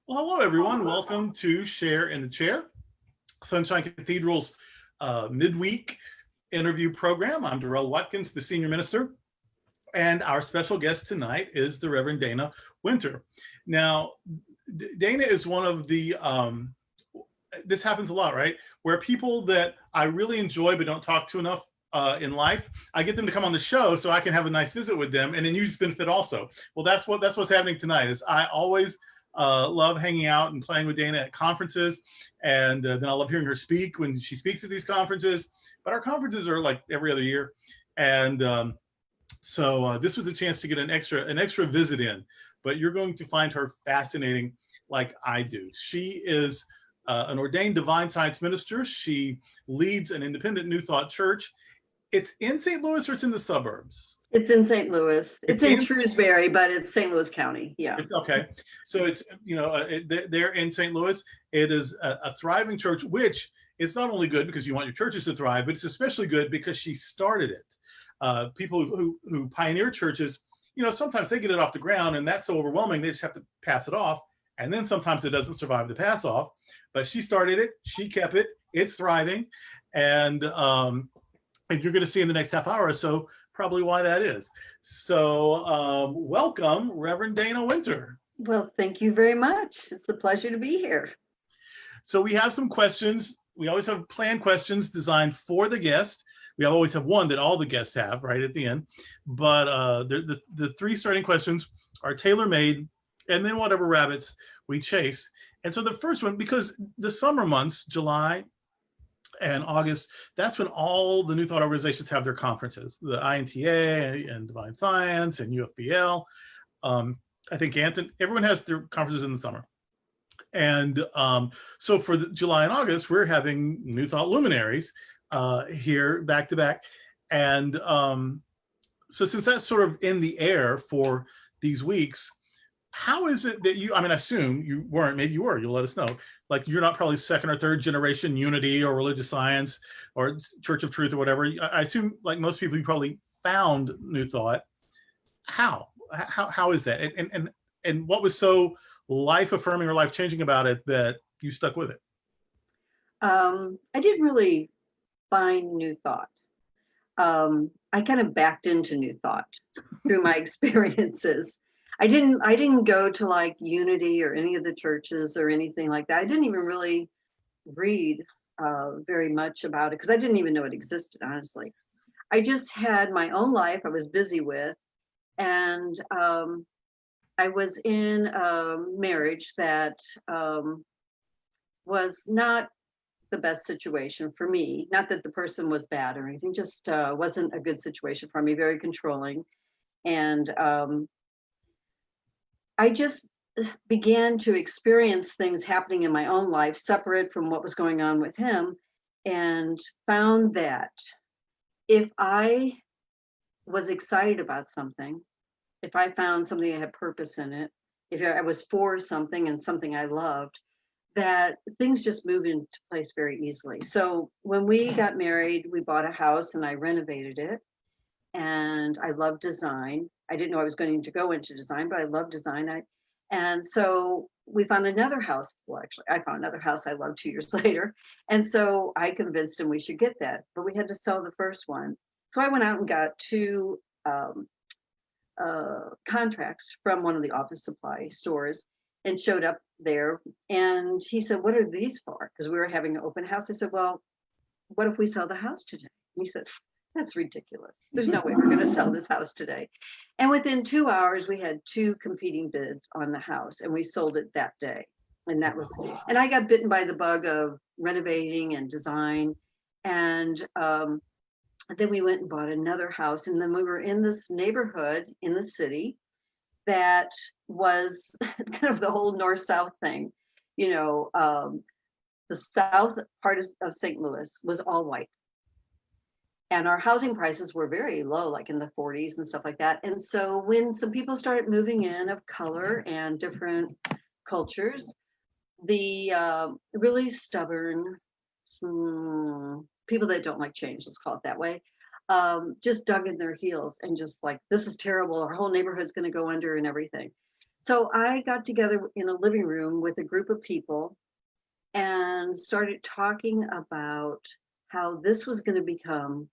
Well, hello, everyone. Welcome to Share in the Chair, Sunshine Cathedral's midweek interview program. I'm Durrell Watkins, the senior minister, and our special guest tonight is the Reverend Dana Winter. Now, Dana is one of the, this happens a lot, right? Where people that I really enjoy but don't talk to enough in life, I get them to come on the show so I can have a nice visit with them, and then you just benefit also. Well, that's what's happening tonight. Is I always love hanging out and playing with Dana at conferences, and then I love hearing her speak when she speaks at these conferences. But our conferences are like every other year, and so this was a chance to get an extra visit in. But you're going to find her fascinating, like I do. She is an ordained divine science minister. She leads an independent New Thought church. It's in St. Louis, or it's in the suburbs? It's in St. Louis. It's in Shrewsbury, but it's St. Louis County. Yeah. Okay. So it's, they're in St. Louis. It is a thriving church, which is not only good because you want your churches to thrive, but it's especially good because she started it. People who pioneer churches, sometimes they get it off the ground and that's so overwhelming, they just have to pass it off. And then sometimes it doesn't survive the pass off, but she started it, she kept it, it's thriving. And you're going to see in the next half hour or so probably why that is. So welcome, Reverend Dana Winter. Well, thank you very much. It's a pleasure to be here. So we have some questions. We always have planned questions designed for the guest. We always have one that all the guests have right at the end. But the three starting questions are tailor-made, and then whatever rabbits we chase. And so the first one, because the summer months, July and August, that's when all the New Thought organizations have their conferences, the INTA and Divine Science and UFBL. I think Anton, everyone has their conferences in the summer. And so for July and August, we're having New Thought luminaries here back to back. And so since that's sort of in the air for these weeks, how is it that I assume you weren't, maybe you were, you'll let us know. Like you're not probably second or third generation Unity or Religious Science or Church of Truth or whatever. I assume like most people, you probably found New Thought. How is that? And what was so life affirming or life changing about it that you stuck with it? I didn't really find New Thought. I kind of backed into New Thought through my experiences. I didn't go to like Unity or any of the churches or anything like that. I didn't even really read very much about it because I didn't even know it existed, honestly. I just had my own life I was busy with, and I was in a marriage that was not the best situation for me. Not that the person was bad or anything, just wasn't a good situation for me, very controlling. And I just began to experience things happening in my own life separate from what was going on with him, and found that if I was excited about something, if I found something that had purpose in it, if I was for something and something I loved, that things just moved into place very easily. So when we got married, we bought a house and I renovated it. And I love design. I didn't know I was going to go into design, but I love design. And so we found another house. Well, actually, I found another house I loved 2 years later. And so I convinced him we should get that, but we had to sell the first one. So I went out and got two contracts from one of the office supply stores and showed up there. And he said, "What are these for?" Because we were having an open house. I said, "Well, what if we sell the house today?" And he said, "That's ridiculous. There's no way we're going to sell this house today." And within 2 hours, we had two competing bids on the house, and we sold it that day. And that was, and I got bitten by the bug of renovating and design. And then we went and bought another house. And then we were in this neighborhood in the city that was kind of the whole north-south thing. The south part of St. Louis was all white. And our housing prices were very low, like in the 40s and stuff like that. And so when some people started moving in of color and different cultures, the really stubborn people that don't like change, let's call it that way, just dug in their heels and just like, this is terrible. Our whole neighborhood's going to go under and everything. So I got together in a living room with a group of people and started talking about how this was going to become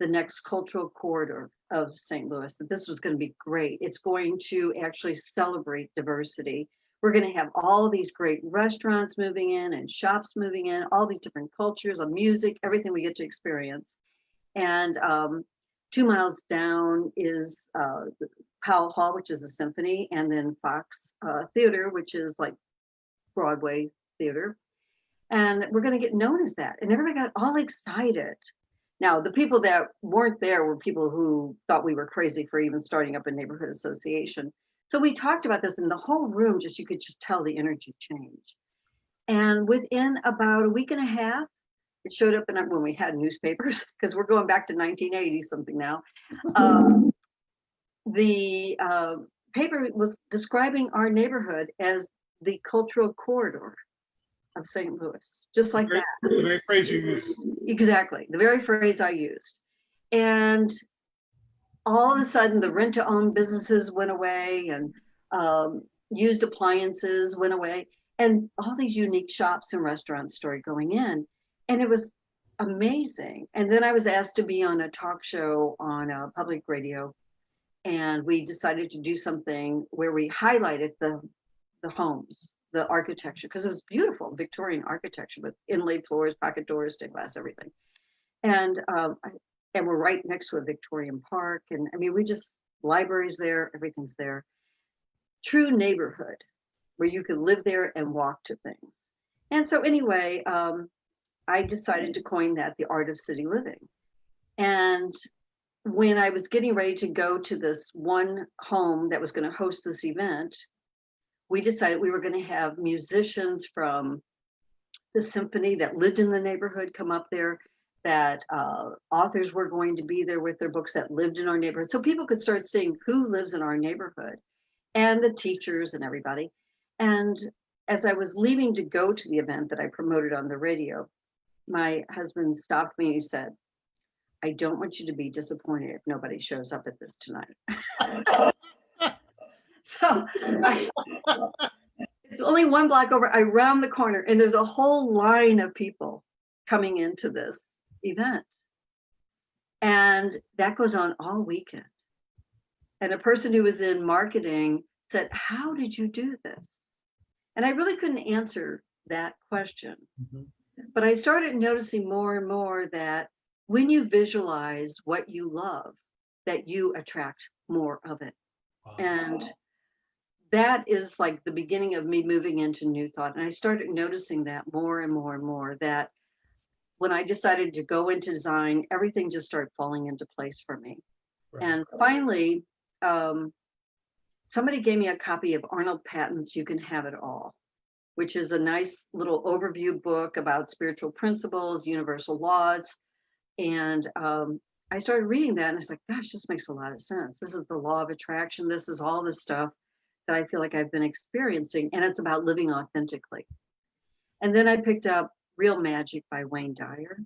the next cultural corridor of St. Louis, that this was going to be great. It's going to actually celebrate diversity. We're going to have all these great restaurants moving in and shops moving in, all these different cultures of music, everything we get to experience. And 2 miles down is Powell Hall, which is a symphony, and then Fox Theater, which is like Broadway theater. And we're going to get known as that. And everybody got all excited. Now, the people that weren't there were people who thought we were crazy for even starting up a neighborhood association. So we talked about this, and the whole room just, you could just tell the energy change. And within about a week and a half, it showed up in when we had newspapers, because we're going back to 1980 something now. The paper was describing our neighborhood as the cultural corridor of St. Louis, just like that. The very phrase you used. Exactly, the very phrase I used. And all of a sudden, the rent-to-own businesses went away, and used appliances went away, and all these unique shops and restaurants started going in, and it was amazing. And then I was asked to be on a talk show on public radio, and we decided to do something where we highlighted the homes, the architecture, because it was beautiful Victorian architecture with inlaid floors, pocket doors, stained glass, everything. And we're right next to a Victorian park, and I mean, we just, libraries there, everything's there. True neighborhood where you could live there and walk to things. And so anyway, I decided to coin that the art of city living. And when I was getting ready to go to this one home that was going to host this event, we decided we were going to have musicians from the symphony that lived in the neighborhood come up there, that authors were going to be there with their books that lived in our neighborhood. So people could start seeing who lives in our neighborhood, and the teachers and everybody. And as I was leaving to go to the event that I promoted on the radio, my husband stopped me and he said, "I don't want you to be disappointed if nobody shows up at this tonight." So it's only one block over. I round the corner and there's a whole line of people coming into this event. And that goes on all weekend. And a person who was in marketing said, "How did you do this?" And I really couldn't answer that question. Mm-hmm. But I started noticing more and more that when you visualize what you love, that you attract more of it. Wow. And that is like the beginning of me moving into New Thought. And I started noticing that more and more and more, that when I decided to go into design, everything just started falling into place for me. Right. And finally, somebody gave me a copy of Arnold Patton's You Can Have It All, which is a nice little overview book about spiritual principles, universal laws. And I started reading that and I was like, gosh, this makes a lot of sense. This is the law of attraction. This is all the stuff that I feel like I've been experiencing, and it's about living authentically. And then I picked up Real Magic by Wayne Dyer.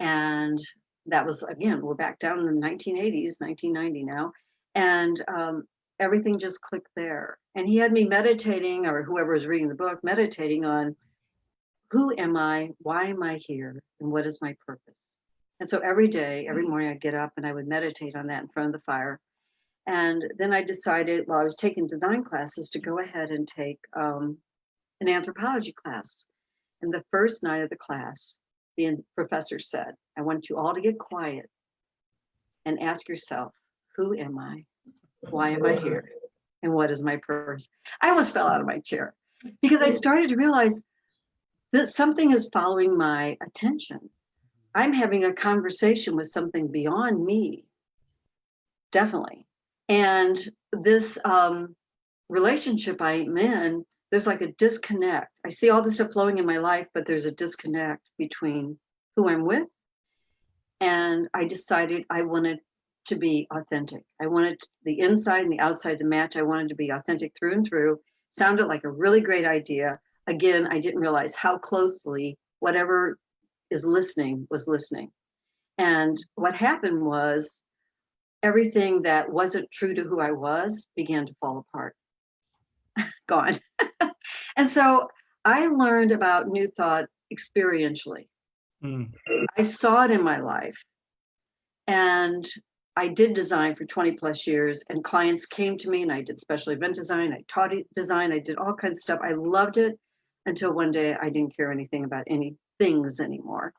And that was, again, we're back down in the 1980s, 1990 now. And everything just clicked there. And he had me meditating, or whoever was reading the book, meditating on who am I, why am I here, and what is my purpose? And so every day, every morning I'd get up and I would meditate on that in front of the fire. And then I decided, while I was taking design classes, to go ahead and take an anthropology class. And the first night of the class, the professor said, "I want you all to get quiet and ask yourself, who am I? Why am I here? And what is my purpose?" I almost fell out of my chair because I started to realize that something is following my attention. I'm having a conversation with something beyond me, definitely. And this relationship I'm in, there's like a disconnect. I see all this stuff flowing in my life, but there's a disconnect between who I'm with. And I decided I wanted to be authentic. I wanted the inside and the outside to match. I wanted to be authentic through and through. Sounded like a really great idea. Again, I didn't realize how closely whatever is listening was listening. And what happened was everything that wasn't true to who I was began to fall apart. gone. And so I learned about New Thought experientially. Mm. I saw it in my life. And I did design for 20 plus years, and clients came to me and I did special event design. I taught design. I did all kinds of stuff. I loved it until one day I didn't care anything about any things anymore.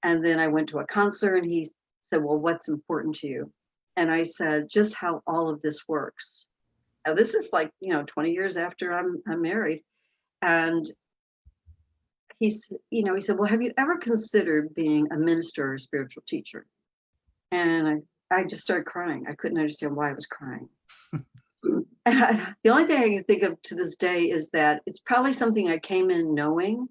And then I went to a counselor and he said, well, what's important to you? And I said, just how all of this works. Now this is like, 20 years after I'm married. And he said, well, have you ever considered being a minister or a spiritual teacher? And I just started crying. I couldn't understand why I was crying. The only thing I can think of to this day is that it's probably something I came in knowing,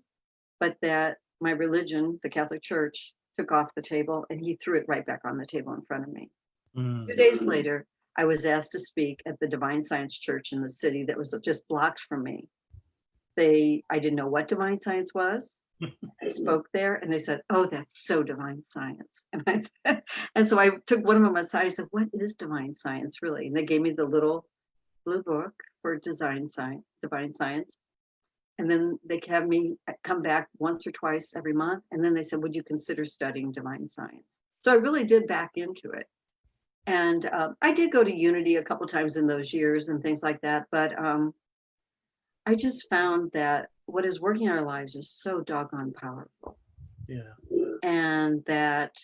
but that my religion, the Catholic Church, took off the table and he threw it right back on the table in front of me. 2 days later, I was asked to speak at the Divine Science Church in the city that was just blocked from me. I didn't know what divine science was. I spoke there and they said, oh, that's so divine science. And so I took one of them aside. I said, what is divine science really? And they gave me the little blue book for divine science. And then they have me come back once or twice every month. And then they said, would you consider studying divine science? So I really did back into it. And I did go to Unity a couple times in those years and things like that. But I just found that what is working in our lives is so doggone powerful. Yeah. And that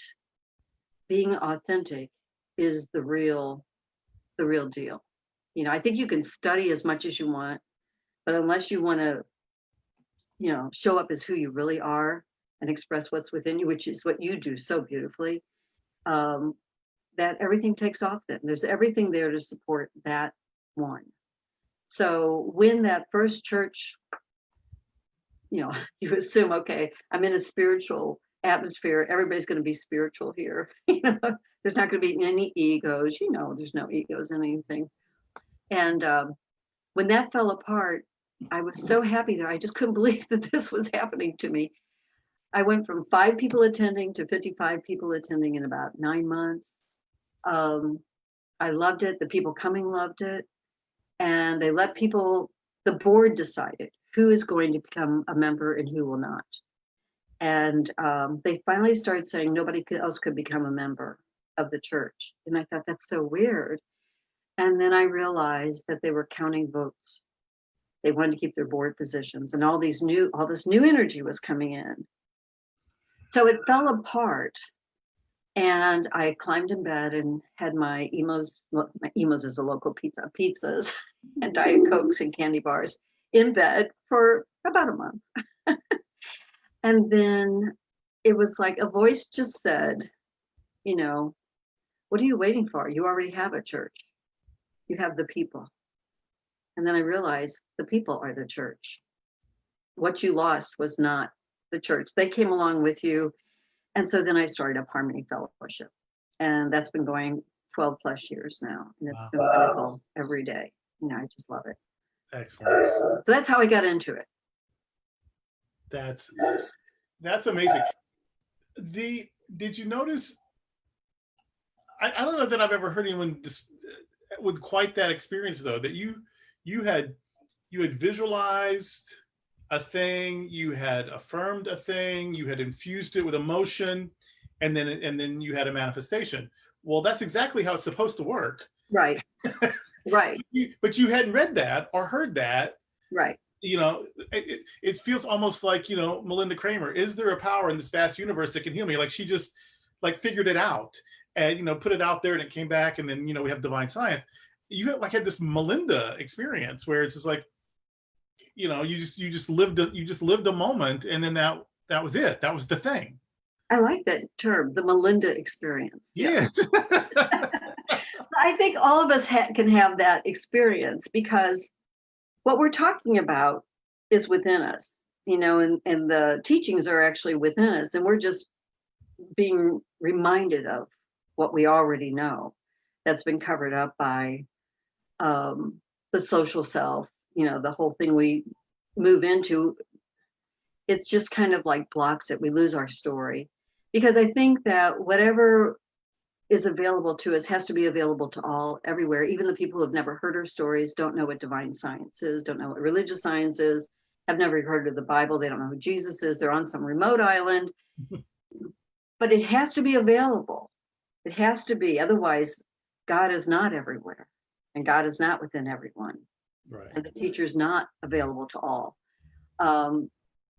being authentic is the real deal. I think you can study as much as you want, but unless you want to, show up as who you really are and express what's within you, which is what you do so beautifully, that everything takes off then. There's everything there to support that one. So when that first church, you assume, okay, I'm in a spiritual atmosphere. Everybody's going to be spiritual here. There's not going to be any egos. There's no egos in anything. And when that fell apart, I was so happy there. I just couldn't believe that this was happening to me. I went from 5 people attending to 55 people attending in about 9 months. I loved it. The people coming loved it. And they let the board decided who is going to become a member and who will not. And they finally started saying nobody else could become a member of the church. And I thought, that's so weird. And then I realized that they were counting votes. They wanted to keep their board positions, and all this new energy was coming in. So it fell apart. And I climbed in bed and had my Emos is a local pizzas and Diet Cokes and candy bars in bed for about a month. And then it was like a voice just said, what are you waiting for? You already have a church. You have the people. And then I realized the people are the church. What you lost was not the church. They came along with you. And so then I started Up Harmony Fellowship. And that's been going 12 plus years now. And it's been wonderful every day. I just love it. Excellent. So that's how I got into it. That's amazing. Did you notice, I don't know that I've ever heard anyone with quite that experience though, that you had visualized a thing, you had affirmed a thing, you had infused it with emotion, and then you had a manifestation. Well, that's exactly how it's supposed to work. Right. Right. But you hadn't read that or heard that. Right. It feels almost like, Melinda Kramer, is there a power in this vast universe that can heal me? Like she just figured it out and, put it out there and it came back. And then, we have divine science. You had this Melinda experience where it's just like, you just lived a moment, and then that was it. That was the thing. I like that term, the Melinda experience. Yes. I think all of us can have that experience, because what we're talking about is within us, and the teachings are actually within us, and we're just being reminded of what we already know that's been covered up by the social self, the whole thing we move into. It's just kind of like blocks it. We lose our story, because I think that whatever is available to us has to be available to all, everywhere. Even the people who have never heard our stories, don't know what divine science is, don't know what religious science is, have never heard of the Bible. They don't know who Jesus is. They're on some remote island, but it has to be available. It has to be. Otherwise, God is not everywhere, and God is not within everyone. Right. And the teacher's not available to all.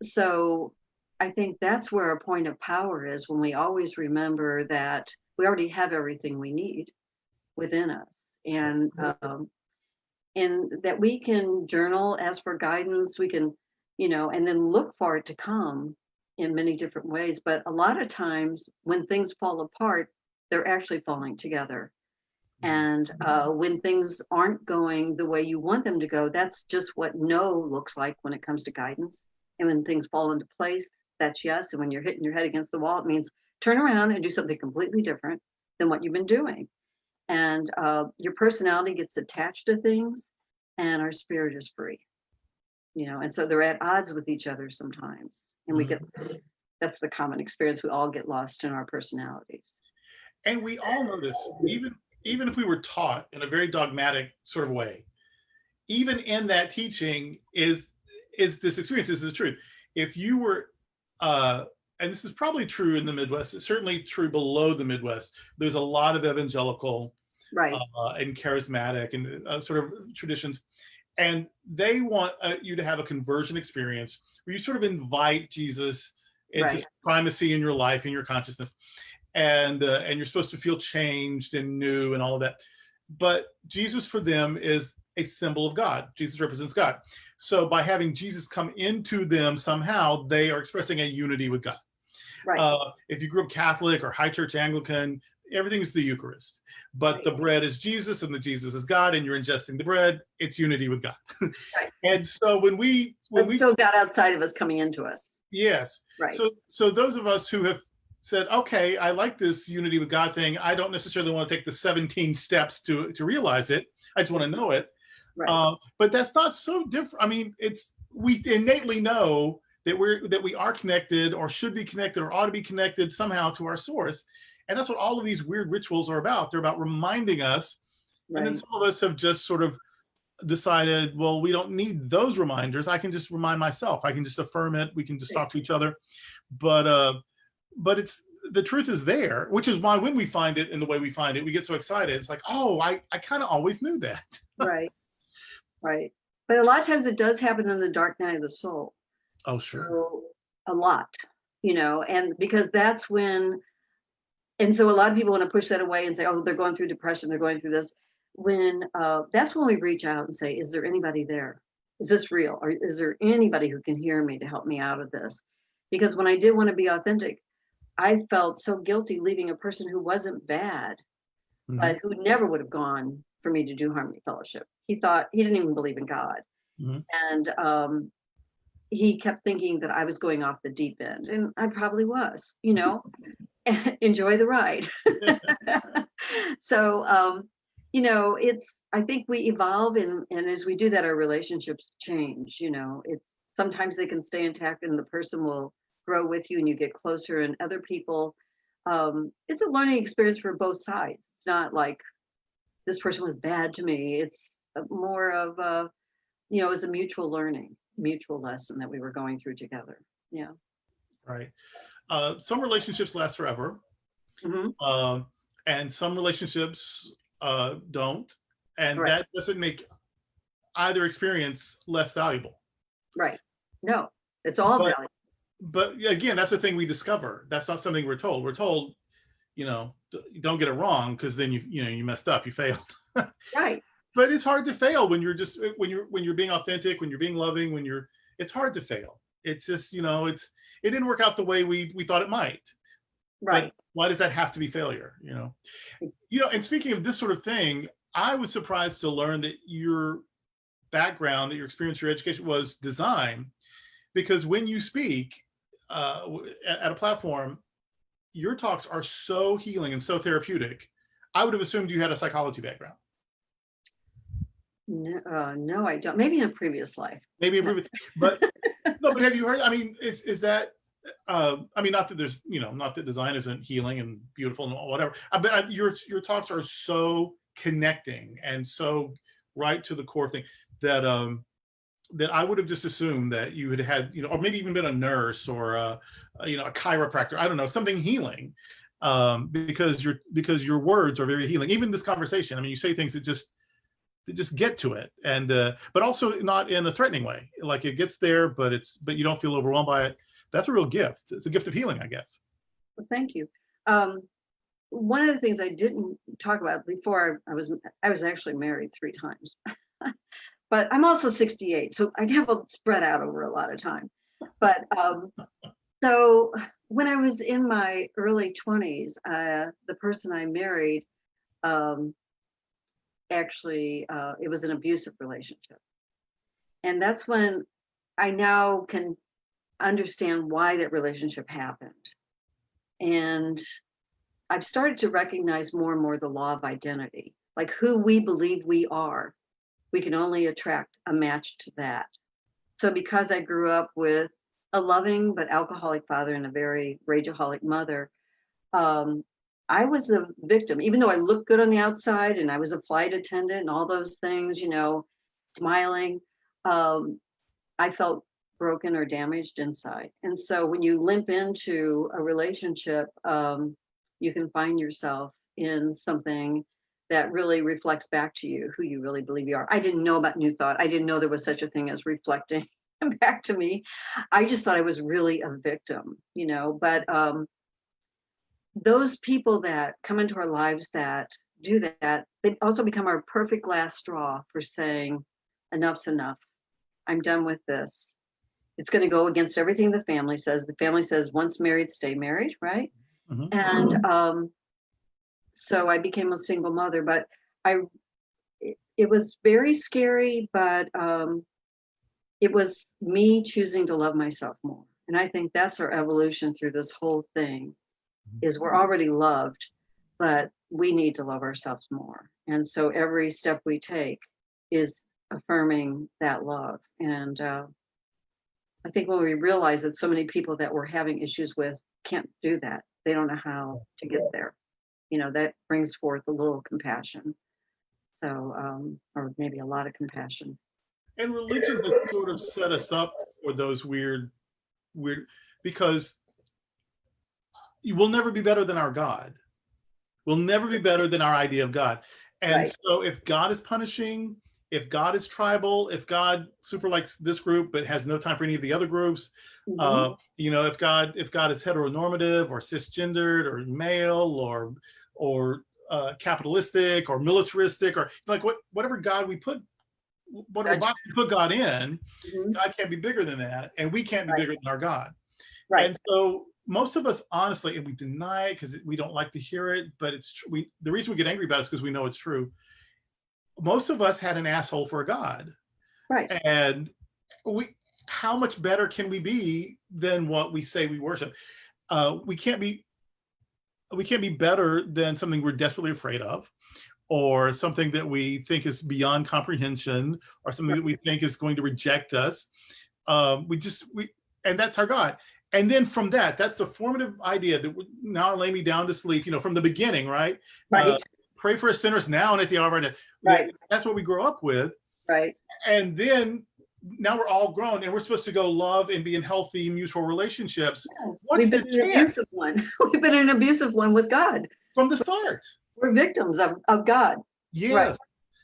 So I think that's where a point of power is, when we always remember that we already have everything we need within us, and that we can journal, ask for guidance, we can, and then look for it to come in many different ways. But a lot of times when things fall apart, they're actually falling together. And when things aren't going the way you want them to go, that's just what no looks like when it comes to guidance. And when things fall into place, that's yes. And when you're hitting your head against the wall, it means turn around and do something completely different than what you've been doing. And your personality gets attached to things, and our spirit is free. And so they're at odds with each other sometimes. And that's the common experience. We all get lost in our personalities. And we all know this, even if we were taught in a very dogmatic sort of way, even in that teaching is this experience, this is the truth. If you were, and this is probably true in the Midwest, it's certainly true below the Midwest, there's a lot of evangelical Right. And charismatic and sort of traditions. And they want you to have a conversion experience where you sort of invite Jesus into primacy in your life, in your consciousness. And you're supposed to feel changed and new and all of that. But Jesus for them is a symbol of God. Jesus represents God. So by having Jesus come into them somehow, they are expressing a unity with God. Right. If you grew up Catholic or high church Anglican, everything's the Eucharist. But the bread is Jesus and the Jesus is God, and you're ingesting the bread, it's unity with God. Right. And so when we still got outside of us coming into us. Yes. Right. So those of us who have said, okay, I like this unity with God thing, I don't necessarily want to take the 17 steps to realize it. I just want to know it. Right. But that's not so different. I mean, we innately know that we are connected, or should be connected, or ought to be connected somehow to our source. And that's what all of these weird rituals are about. They're about reminding us. Right. And then some of us have just sort of decided, well, we don't need those reminders. I can just remind myself. I can just affirm it. We can just talk to each other. But it's, the truth is there, which is why when we find it in the way we find it, we get so excited. It's like, oh, I kind of always knew that. Right. Right. But a lot of times it does happen in the dark night of the soul. Oh, sure. So, a lot, and because that's when, and so a lot of people want to push that away and say, oh, they're going through depression, they're going through this. When that's when we reach out and say, is there anybody there? Is this real? Or is there anybody who can hear me to help me out of this? Because when I did want to be authentic, I felt so guilty leaving a person who wasn't bad, but who never would have gone for me to do Harmony Fellowship. He didn't even believe in God. And he kept thinking that I was going off the deep end, and I probably was, enjoy the ride. So, I think we evolve, and as we do that, our relationships change. It's sometimes they can stay intact and the person will grow with you and you get closer, and other people, it's a learning experience for both sides. It's not like this person was bad to me. It's more of it was a mutual lesson that we were going through together. Yeah. Right. Some relationships last forever. And some relationships don't. And that doesn't make either experience less valuable. Right. No, it's all valuable. But again, that's the thing we discover. That's not something we're told. We're told, don't get it wrong, because then you messed up, you failed. Right. But it's hard to fail when you're being authentic, when you're being loving, it's hard to fail. It's just, it didn't work out the way we thought it might. Right. But why does that have to be failure? And speaking of this sort of thing, I was surprised to learn that your background, that your experience, your education was design, because when you speak at a platform, your talks are so healing and so therapeutic. I would have assumed you had a psychology background. No, I don't. Maybe in a previous life. Maybe a previous, but no. But have you heard? I mean, is that I mean, not that there's, not that design isn't healing and beautiful and whatever. But your talks are so connecting and so right to the core thing that that I would have just assumed that you had had, or maybe even been a nurse or a chiropractor. I don't know, something healing, because your words are very healing. Even this conversation, I mean, you say things that just get to it, and but also not in a threatening way. Like it gets there, but you don't feel overwhelmed by it. That's a real gift. It's a gift of healing, I guess. Well, thank you. One of the things I didn't talk about before, I was actually married 3 times, but I'm also 68, so I have a spread out over a lot of time. But so when I was in my early 20s, the person I married, actually, it was an abusive relationship. And that's when I now can understand why that relationship happened. And I've started to recognize more and more the law of identity, like who we believe we are. We can only attract a match to that. So because I grew up with a loving but alcoholic father and a very rageaholic mother, I was a victim, even though I looked good on the outside and I was a flight attendant and all those things, smiling. I felt broken or damaged inside. And so when you limp into a relationship, you can find yourself in something that really reflects back to you who you really believe you are. I didn't know about New Thought. I didn't know there was such a thing as reflecting back to me. I just thought I was really a victim, but those people that come into our lives that do that, they also become our perfect last straw for saying, enough's enough. I'm done with this. It's going to go against everything the family says. The family says, once married, stay married, right? Mm-hmm. And so I became a single mother, but it was very scary, but it was me choosing to love myself more. And I think that's our evolution through this whole thing, is we're already loved, but we need to love ourselves more. And so every step we take is affirming that love. And I think when we realize that so many people that we're having issues with can't do that, they don't know how to get there, that brings forth a little compassion. So, or maybe a lot of compassion. And religion has sort of set us up for those weird, because you will never be better than our God. We'll never be better than our idea of God. And Right. so if God is punishing, if God is tribal, if God super likes this group but has no time for any of the other groups, Mm-hmm. if God is heteronormative or cisgendered or male or capitalistic or militaristic, or like whatever God we put, whatever box we put God in, Mm-hmm. God can't be bigger than that, and we can't be Right. bigger than our God. Right. And so most of us, honestly, and we deny it because we don't like to hear it, but it's true. The reason we get angry about it is because we know it's true. Most of us had an asshole for a God. Right. And how much better can we be than what we say we worship? We can't be better than something we're desperately afraid of, or something that we think is beyond comprehension, or something that we think is going to reject us. And that's our God. And then from that's the formative idea that now lay me down to sleep, from the beginning, right? Right. Pray for us sinners now and at the hour of our death. Right. That's what we grow up with. Right. And then now we're all grown and we're supposed to go love and be in healthy mutual relationships. Yeah. What's We've the been an chance? abusive one. We've been an abusive one with God. From the start. We're victims of God. Yes. Right.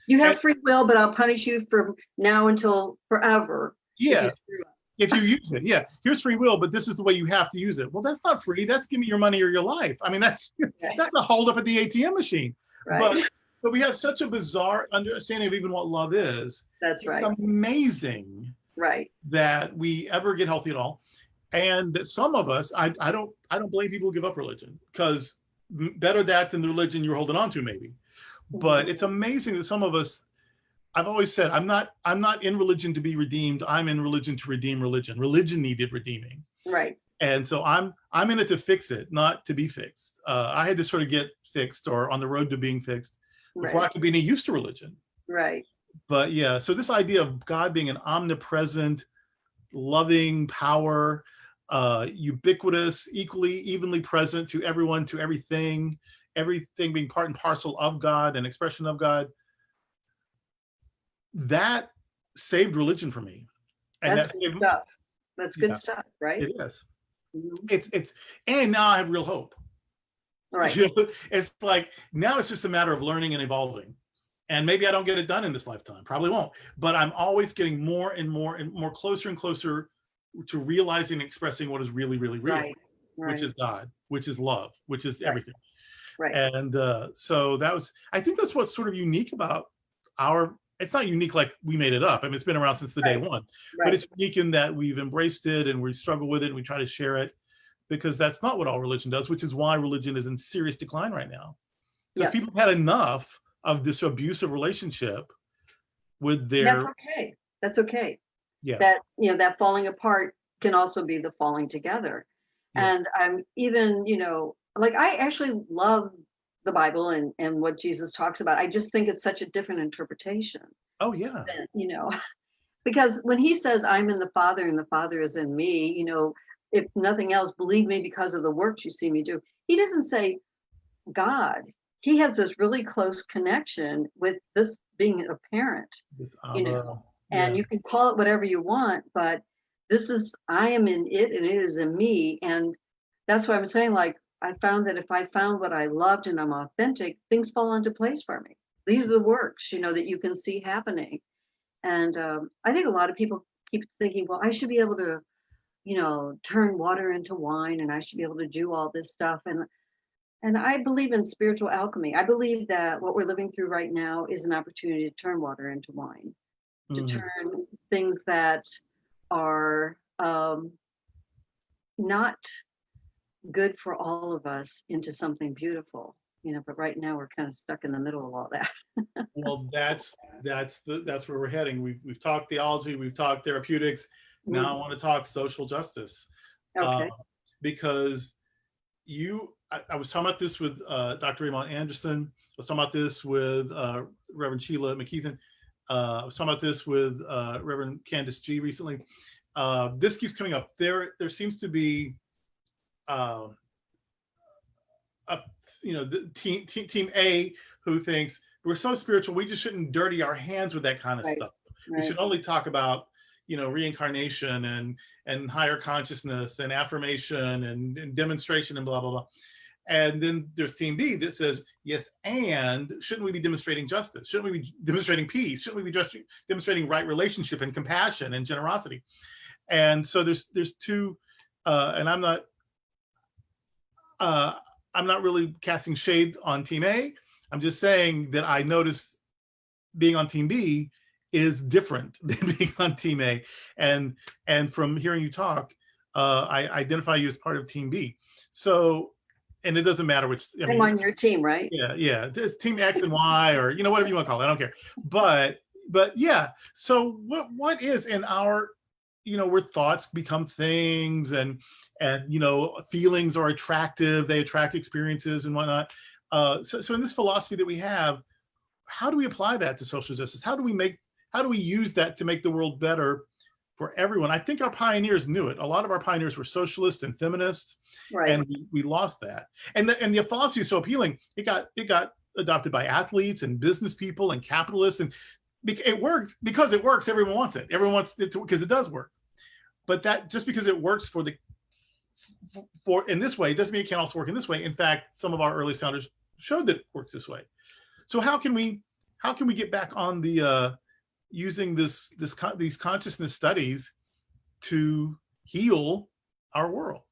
You have free will, but I'll punish you from now until forever. Yeah. If you screw up. If you use it, yeah. Here's free will, but this is the way you have to use it. Well, that's not free. That's give me your money or your life. I mean, that's a hold up at the ATM machine. Right. But so we have such a bizarre understanding of even what love is. That's right. It's amazing. Right. That we ever get healthy at all, and that some of us, I don't blame people who give up religion, because better that than the religion you're holding on to, maybe. But it's amazing that some of us. I've always said I'm not in religion to be redeemed. I'm in religion to redeem religion. Religion needed redeeming. Right. And so I'm in it to fix it, not to be fixed. I had to sort of get fixed, or on the road to being fixed, before I could be any use to religion. Right. But yeah, so this idea of God being an omnipresent, loving power, ubiquitous, evenly present to everyone, to everything being part and parcel of God and expression of God. That saved religion for me. And That's that good saved, stuff. That's good yeah, stuff, right? it is. Mhm. It's and now I have real hope. Right. It's like now it's just a matter of learning and evolving. And maybe I don't get it done in this lifetime, probably won't, but I'm always getting more and more and more closer and closer to realizing and expressing what is really, really real, Right. which Right. is God, which is love, which is Right. everything. Right. And so I think that's what's sort of unique about it's not unique like we made it up. I mean, it's been around since the day Right. one, but Right. it's unique in that we've embraced it and we struggle with it and we try to share it, because that's not what all religion does, which is why religion is in serious decline right now. Because Yes. people have had enough of this abusive relationship with And that's their, okay. That's okay. yeah, That, that falling apart can also be the falling together. yes. And I'm even, like I actually love the Bible and what Jesus talks about. I just think it's such a different interpretation Oh, yeah. than, because when he says, I'm in the Father and the Father is in me, if nothing else, believe me because of the works you see me do. He doesn't say God. He has this really close connection with this being a parent, This you Abba, know, and yeah. you can call it whatever you want, but I am in it and it is in me. And that's why I'm saying, like, I found that if I found what I loved and I'm authentic, things fall into place for me. These are the works, that you can see happening. And I think a lot of people keep thinking, well, I should be able to, turn water into wine and I should be able to do all this stuff. And I believe in spiritual alchemy. I believe that what we're living through right now is an opportunity to turn water into wine, to Mhm. turn things that are not good for all of us into something beautiful. But right now we're kind of stuck in the middle of all that. Well, that's where we're heading. We've talked theology, we've talked therapeutics. Now I want to talk social justice, uh, Okay. because I was talking about this with Dr. Raymond Anderson. I was talking about this with Reverend Sheila McKeithen. I was talking about this with Reverend Candace G recently. This keeps coming up. There seems to be uh, the team A who thinks we're so spiritual, we just shouldn't dirty our hands with that kind of Right. stuff. We Right. should only talk about reincarnation and higher consciousness and affirmation and demonstration and blah blah blah. And then there's team B that says, yes, and shouldn't we be demonstrating justice? Shouldn't we be demonstrating peace? Shouldn't we be just demonstrating right relationship and compassion and generosity? And so there's two, and uh, I'm not really casting shade on team A. I'm just saying that I noticed being on team B is different than being on team A. And from hearing you talk, I identify you as part of team B. So, and it doesn't matter which, I I'm mean, on your team, right? yeah, it's team X and Y, or whatever you want to call it. I don't care. But yeah. So what is in our, where thoughts become things, and feelings are attractive, they attract experiences and whatnot. So in this philosophy that we have, how do we apply that to social justice? How do we use that to make the world better for everyone? I think our pioneers knew it. A lot of our pioneers were socialists and feminists, Right. and we lost that. And the philosophy is so appealing. It got adopted by athletes and business people and capitalists, and it worked because it works. Everyone wants it. Everyone wants it because it does work. But that just because it works for in this way doesn't mean it can't also work in this way. In fact, some of our earliest founders showed that it works this way. So how can we get back on the using these consciousness studies to heal our world?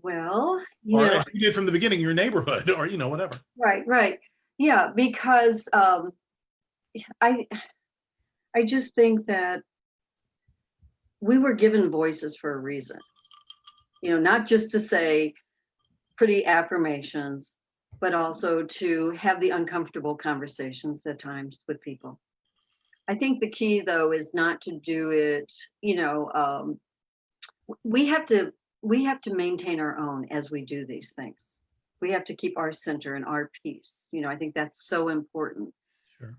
Well, Or as you did from the beginning, your neighborhood, or whatever. right, right. Yeah, because I I just think that we were given voices for a reason. Not just to say pretty affirmations, but also to have the uncomfortable conversations at times with people. I think the key, though, is not to do it. We have to maintain our own as we do these things. We have to keep our center and our peace. I think that's so important. Sure.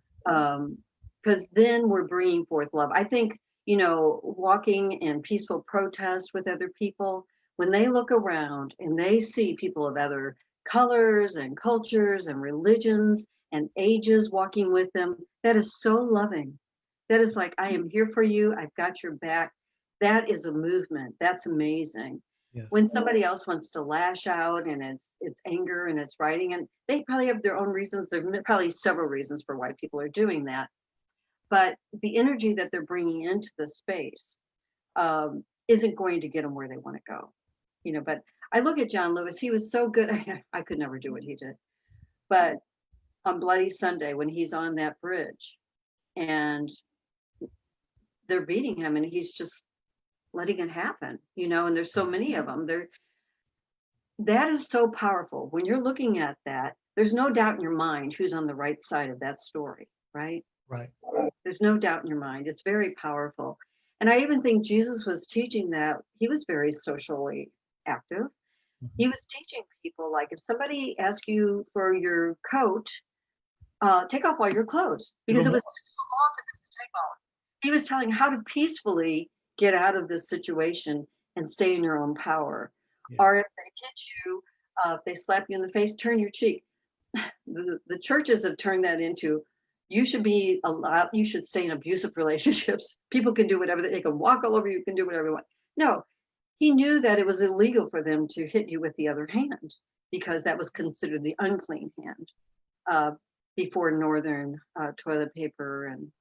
Because then we're bringing forth love. I think, walking in peaceful protest with other people, when they look around and they see people of other colors and cultures and religions and ages walking with them, that is so loving. That is like, I am here for you. I've got your back. That is a movement. That's amazing. Yes. When somebody else wants to lash out and it's anger and it's writing, and they probably have their own reasons. There are probably several reasons for why people are doing that. But the energy that they're bringing into the space isn't going to get them where they want to go. But I look at John Lewis. He was so good. I could never do what he did. But on Bloody Sunday, when he's on that bridge and they're beating him and he's just letting it happen, and there's so many of them. That is so powerful. When you're looking at that, there's no doubt in your mind who's on the right side of that story, right? Right. There's no doubt in your mind. It's very powerful. And I even think Jesus was teaching that. He was very socially active. He was teaching people, like, if somebody asks you for your coat, take off all your clothes, because it was just so long for them to take off. He was telling how to peacefully get out of this situation and stay in your own power. Yeah. Or if they hit you, if they slap you in the face, turn your cheek. The churches have turned that into, you should be allowed, you should stay in abusive relationships. People can do whatever, they can walk all over you, can do whatever they want. No, he knew that it was illegal for them to hit you with the other hand, because that was considered the unclean hand before Northern toilet paper and,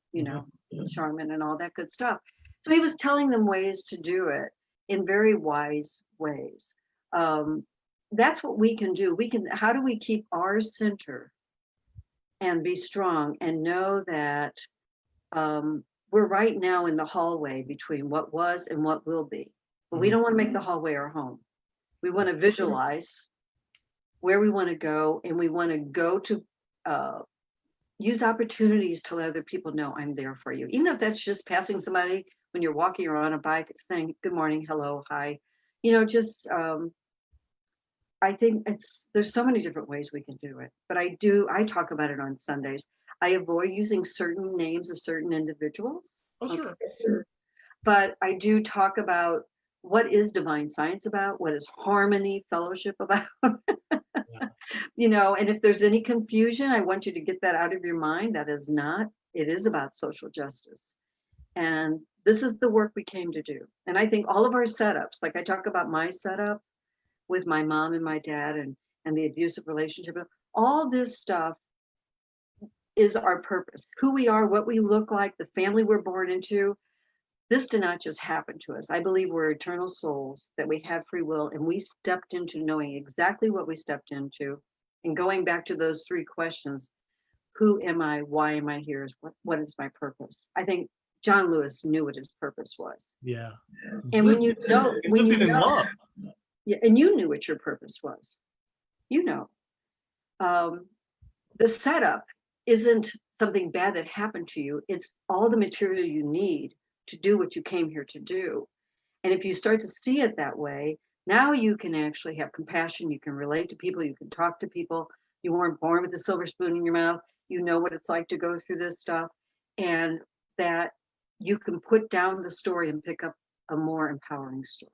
Charmin and all that good stuff. So he was telling them ways to do it in very wise ways. That's what we can do. How do we keep our center and be strong and know that we're right now in the hallway between what was and what will be. But we don't want to make the hallway our home. We want to visualize where we want to go, and we want to go to use opportunities to let other people know I'm there for you. Even if that's just passing somebody when you're walking or on a bike, it's saying good morning, hello, hi. I think there's so many different ways we can do it, but I talk about it on Sundays. I avoid using certain names of certain individuals. Oh, sure. Okay. But I do talk about what is divine science about, what is harmony fellowship about. And if there's any confusion, I want you to get that out of your mind. It is about social justice. And this is the work we came to do. And I think all of our setups, like I talk about my setup with my mom and my dad and the abusive relationship, all this stuff is our purpose. Who we are, what we look like, the family we're born into. This did not just happen to us. I believe we're eternal souls, that we have free will, and we stepped into knowing exactly what we stepped into. And going back to those 3 questions, who am I? Why am I here? What is my purpose? I think John Lewis knew what his purpose was. Yeah. And when you know, love. Yeah, and you knew what your purpose was. The setup isn't something bad that happened to you. It's all the material you need to do what you came here to do. And if you start to see it that way, now you can actually have compassion. You can relate to people. You can talk to people. You weren't born with a silver spoon in your mouth. You know what it's like to go through this stuff, and that you can put down the story and pick up a more empowering story,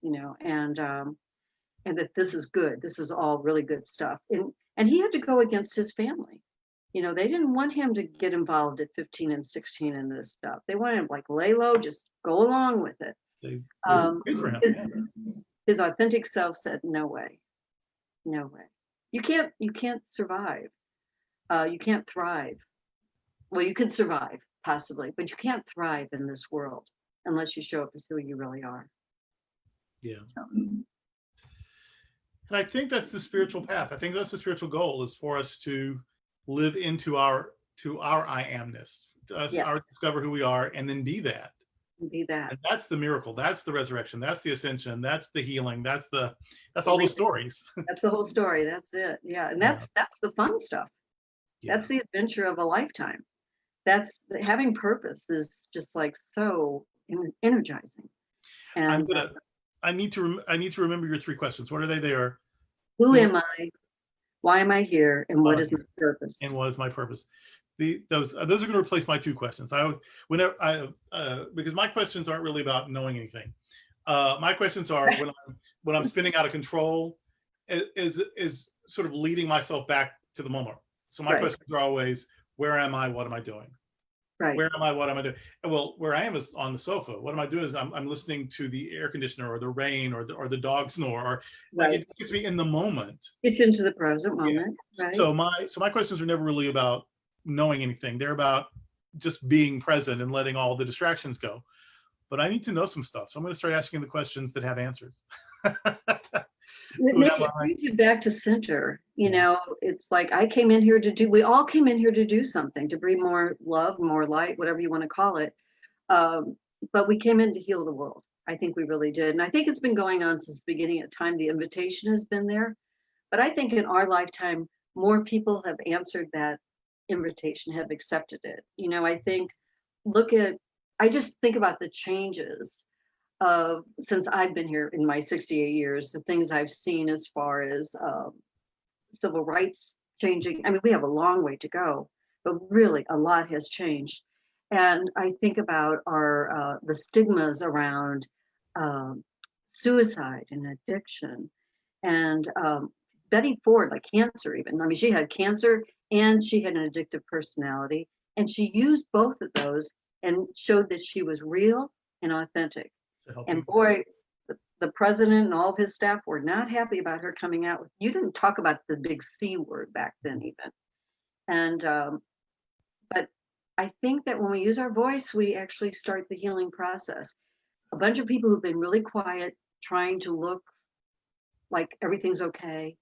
and that this is good. This is all really good stuff. And he had to go against his family. They didn't want him to get involved at 15 and 16 in this stuff. They wanted him like, lay low, just go along with it. Good for him. His authentic self said, no way. No way. You can't survive. You can't thrive. Well, you can survive possibly, but you can't thrive in this world unless you show up as who you really are. Yeah. And I think that's the spiritual path. I think that's the spiritual goal, is for us to live into our I amness, discover who we are, and then be that. And that's the miracle. That's the resurrection. That's the ascension. That's the healing. That's all the stories. That's the whole story. That's it. Yeah. And that's the fun stuff. Yeah. That's the adventure of a lifetime. That's having purpose is just like so energizing. And I need to remember your 3 questions. What are they? They are, who am I? Why am I here? And what is my purpose? And what is my purpose? those are going to replace my two questions. Whenever because my questions aren't really about knowing anything. My questions are when I'm spinning out of control, is sort of leading myself back to the moment. So my Right. questions are always, where am I? What am I doing? Right. Where am I? What am I doing? And well, where I am is on the sofa. What am I doing is I'm listening to the air conditioner or the rain or the dog snore, or like Right. it gets me in the moment. Get you into the present Yeah. moment. Right. So my questions are never really about knowing anything. They're about just being present and letting all the distractions go. But I need to know some stuff. So I'm going to start asking the questions that have answers. It brings you back to center. You know, it's like we all came in here to do something, to bring more love, more light, whatever you want to call it. But we came in to heal the world. I think we really did. And I think it's been going on since the beginning of time. The invitation has been there. But I think in our lifetime, more people have answered that invitation, have accepted it. You know, I just think about the changes since I've been here in my 68 years, the things I've seen as far as civil rights changing. I mean, we have a long way to go, but really a lot has changed. And I think about the stigmas around suicide and addiction, and Betty Ford, like cancer even. I mean, she had cancer and she had an addictive personality, and she used both of those and showed that she was real and authentic. And boy, the president and all of his staff were not happy about her coming out with, you didn't talk about the big C word back then even. And, but I think that when we use our voice, we actually start the healing process. A bunch of people who've been really quiet, trying to look like everything's okay,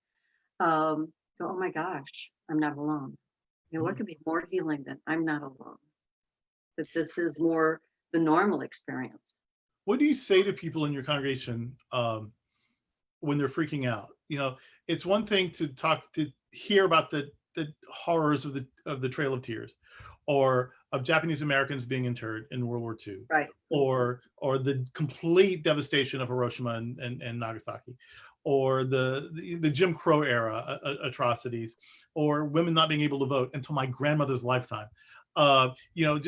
go, oh my gosh, I'm not alone. You know, what could be more healing than I'm not alone? That this is more the normal experience. What do you say to people in your congregation when they're freaking out? You know, it's one thing to hear about the horrors of the Trail of Tears, or of Japanese Americans being interred in World War II, right? Or the complete devastation of Hiroshima and Nagasaki, or the Jim Crow era atrocities, or women not being able to vote until my grandmother's lifetime. You know,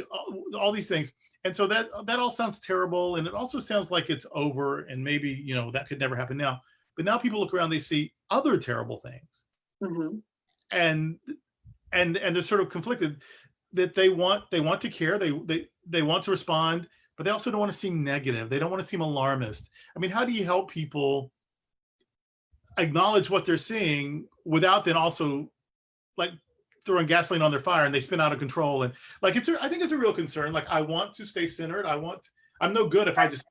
all these things. And so that all sounds terrible, and it also sounds like it's over, and maybe, you know, that could never happen now. But now people look around, they see other terrible things, and they're sort of conflicted, that they want to care, they want to respond, but they also don't want to seem negative. They don't want to seem alarmist. I mean, how do you help people acknowledge what they're seeing without then also like throwing gasoline on their fire and they spin out of control? And like, I think it's a real concern. Like, I want to stay centered. I'm no good if I just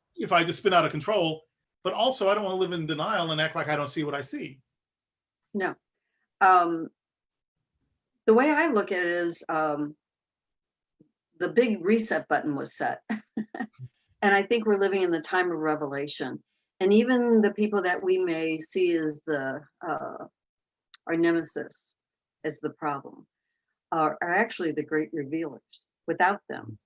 spin out of control, but also I don't want to live in denial and act like I don't see what I see. No. The way I look at it is the big reset button was set. And I think we're living in the time of revelation. And even the people that we may see as our nemesis, as the problem, are actually the great revealers. Without them,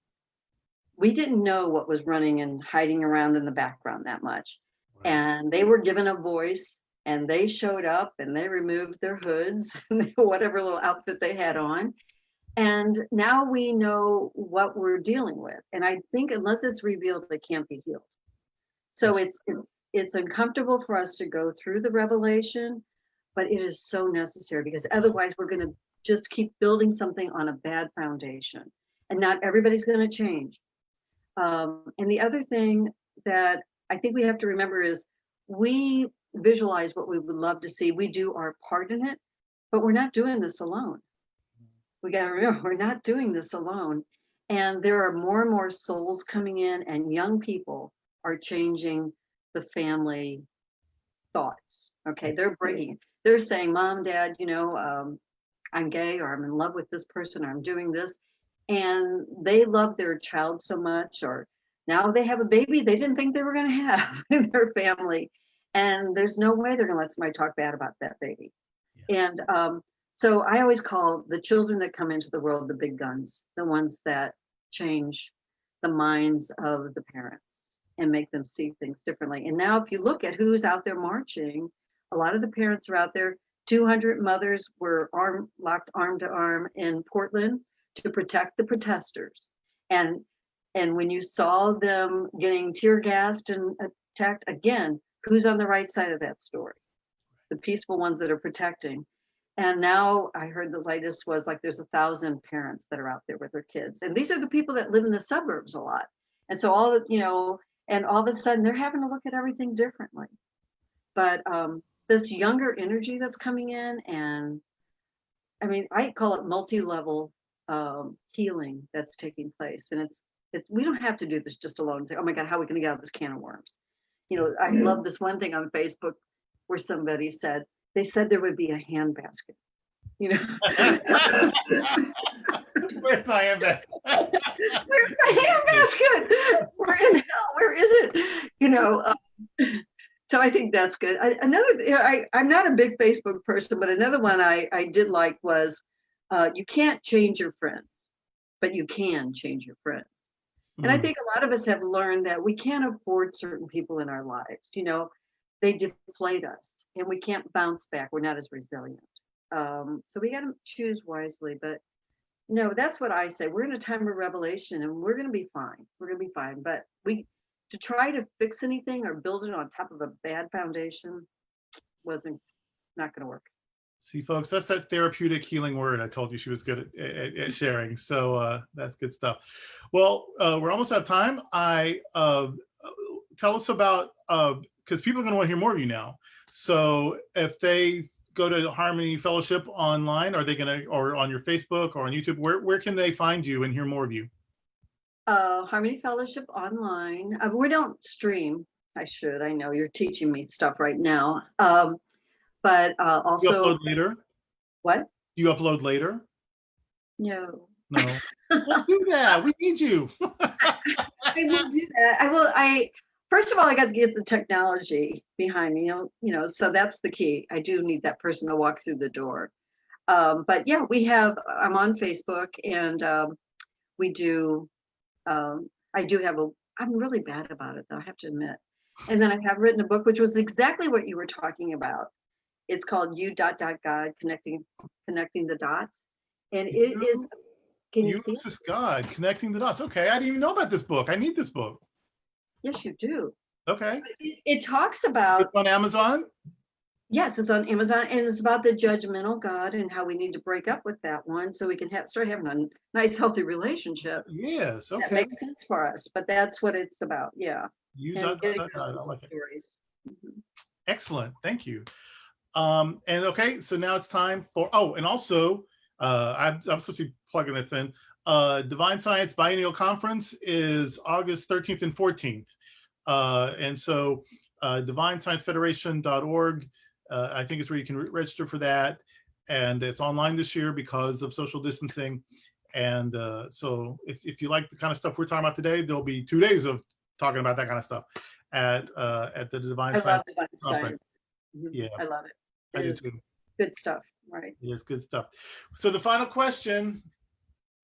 we didn't know what was running and hiding around in the background that much. Right. And they were given a voice, and they showed up, and they removed their hoods, whatever little outfit they had on. And now we know what we're dealing with. And I think unless it's revealed, it can't be healed. So it's uncomfortable for us to go through the revelation, but it is so necessary, because otherwise we're going to just keep building something on a bad foundation, and not everybody's going to change. And the other thing that I think we have to remember is, we visualize what we would love to see. We do our part in it, but we're not doing this alone. We got to remember, we're not doing this alone. And there are more and more souls coming in, and young people are changing the family thoughts. Okay, they're saying, Mom, Dad, you know, I'm gay, or I'm in love with this person, or I'm doing this. And they love their child so much, or now they have a baby they didn't think they were going to have in their family. And there's no way they're going to let somebody talk bad about that baby. Yeah. And so I always call the children that come into the world the big guns, the ones that change the minds of the parents and make them see things differently. And now if you look at who's out there marching, a lot of the parents are out there. 200 mothers were locked arm to arm in Portland to protect the protesters. And when you saw them getting tear gassed and attacked, again, who's on the right side of that story? The peaceful ones that are protecting. And now I heard the latest was like there's 1,000 parents that are out there with their kids. And these are the people that live in the suburbs a lot. And so all, and all of a sudden they're having to look at everything differently. But this younger energy that's coming in, and I mean, I call it multi-level healing that's taking place. And it's we don't have to do this just alone and say, oh my God, how are we going to get out of this can of worms? I love this one thing on Facebook where somebody said, they said there would be a handbasket. Where's my handbasket? Where's the handbasket? Where in hell? Where is it? So I think that's good. I'm not a big Facebook person, but another one I did like was, you can't change your friends, but you can change your friends. And I think a lot of us have learned that we can't afford certain people in our lives. They deflate us and we can't bounce back. We're not as resilient. So we got to choose wisely. But no, that's what I say. We're in a time of revelation and we're going to be fine. We're going to be fine. But to try to fix anything or build it on top of a bad foundation wasn't not going to work. See, folks, that's that therapeutic healing word I told you she was good at sharing. So that's good stuff. Well, we're almost out of time. Tell us about, because people are going to want to hear more of you now. So if they go to Harmony Fellowship online, are they going to, or on your Facebook or on YouTube, where can they find you and hear more of you? Harmony Fellowship online. We don't stream. I know you're teaching me stuff right now. But also. You upload later? What? You upload later? No. No. Well, do that. We need you. I will do that. First of all, I got to get the technology behind me, so that's the key. I do need that person to walk through the door. But yeah, I'm on Facebook and we do, I'm really bad about it though, I have to admit. And then I have written a book, which was exactly what you were talking about. It's called God, connecting the dots. And it is, can you see it? God, connecting the dots. Okay, I didn't even know about this book. I need this book. Yes, you do. Okay. It talks about. It's on Amazon? Yes, it's on Amazon, and it's about the judgmental God and how we need to break up with that one so we can start having a nice, healthy relationship. Yes, okay. That makes sense for us, but that's what it's about, yeah. I like it. Stories. Mm-hmm. Excellent, thank you. And okay, so now it's time for, and also, I'm supposed to be plugging this in. Divine Science Biennial Conference is August 13th and 14th. And so divinesciencefederation.org, I think is where you can register for that. And it's online this year because of social distancing. And so if you like the kind of stuff we're talking about today, there'll be 2 days of talking about that kind of stuff at the Divine Science. I love Divine Science. Mm-hmm. Yeah, I love it. I do too. Good stuff, right? It is good stuff. So the final question,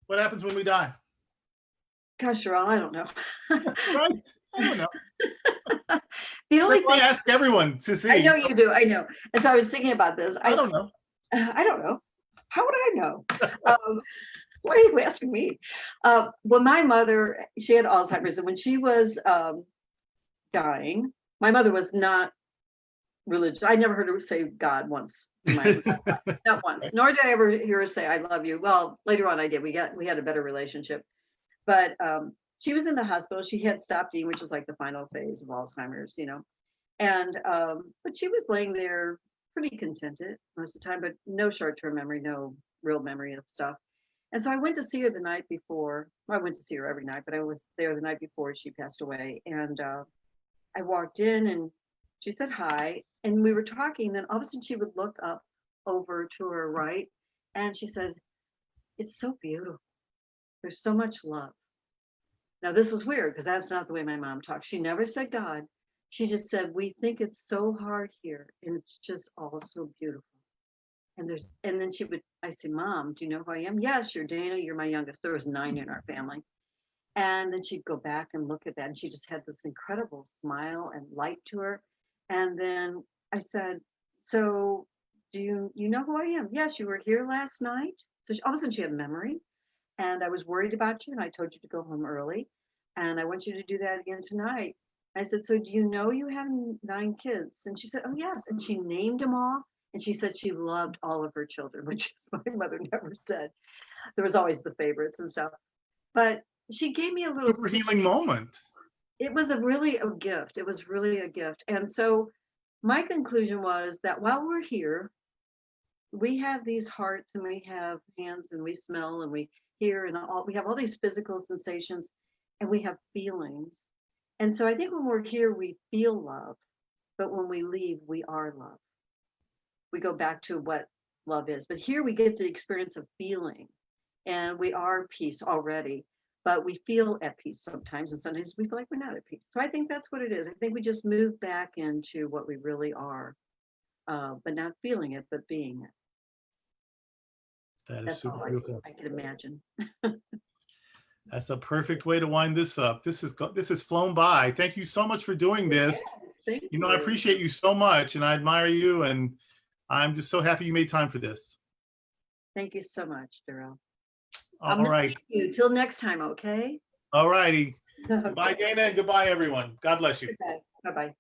what happens when we die? Gosh, Durrell, I don't know. Right? I don't know. The only thing I ask everyone to see. I know you do. I know. And so I was thinking about this. I don't know. I don't know. How would I know? Why are you asking me? Well, my mother, she had Alzheimer's, and when she was dying, my mother was not religious. I never heard her say God once in my life. Not once. Nor did I ever hear her say I love you. Well, later on I did. We had a better relationship. But she was in the hospital. She had stopped eating, which is like the final phase of Alzheimer's, And but she was laying there pretty contented most of the time, but no short-term memory, no real memory of stuff. And so I went to see her the night before. Well, I went to see her every night, but I was there the night before she passed away. And I walked in and she said hi, and we were talking. Then all of a sudden she would look up over to her right, and she said, "It's so beautiful. There's so much love." Now this was weird because that's not the way my mom talks. She never said God. She just said, "We think it's so hard here, and it's just all so beautiful." And then I say, "Mom, do you know who I am?" "Yes, you're Dana. You're my youngest." There was 9 in our family. And then she'd go back and look at that, and she just had this incredible smile and light to her. And then I said, "So do you know who I am?" "Yes, you were here last night." So all of a sudden she had memory. and I was worried about you, and I told you to go home early, and I want you to do that again tonight. I said, so do you know you have 9 kids? And she said, oh, yes. And she named them all. And she said she loved all of her children, which my mother never said. There was always the favorites and stuff. But she gave me a little. Super healing moment. It was really a gift. It was really a gift. And so my conclusion was that while we're here, we have these hearts and we have hands and we smell and we hear and we have all these physical sensations and we have feelings. And so I think when we're here, we feel love, but when we leave, we are love. We go back to what love is. But here we get the experience of feeling, and we are peace already, but we feel at peace sometimes, and sometimes we feel like we're not at peace. So I think that's what it is. I think we just move back into what we really are, but not feeling it, but being it. That is That's super all beautiful. I can imagine. That's a perfect way to wind this up. This has flown by. Thank you so much for doing this. Yes, thank You know, I appreciate you so much, and I admire you, and I'm just so happy you made time for this. Thank you so much, Durrell. All right. You till next time, okay? All righty. Okay. Goodbye, Dana, and goodbye, everyone. God bless you. Bye-bye.